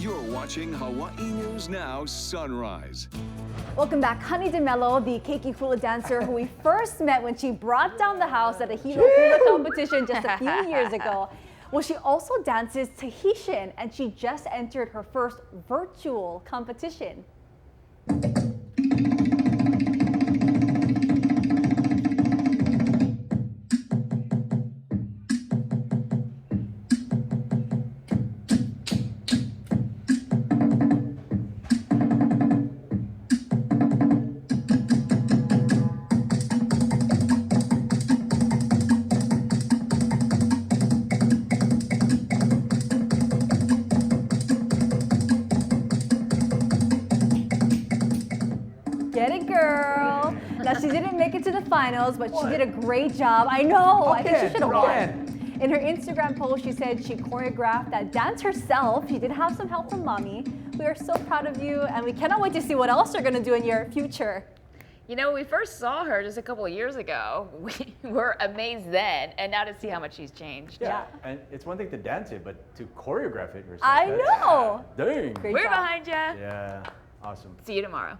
You're watching Hawaii News Now Sunrise. Welcome back. Hunnay Demello, the keiki hula dancer who we first met when she brought down the house at a hilo hula competition just a few years ago. Well, she also dances Tahitian, and she just entered her first virtual competition. Get it, girl. Now, she didn't make it to the finals, but she did a great job. I know. I think she should have won. In her Instagram post, she said she choreographed that dance herself. She did have some help from mommy. We are so proud of you, and we cannot wait to see what else you're going to do in your future. You know, we first saw her just a couple of years ago. We were amazed then, and now to see how much she's changed. Yeah, and it's one thing to dance it, but to choreograph it yourself. I know. Dang. Great We're job. behind you. Yeah, awesome. See you tomorrow.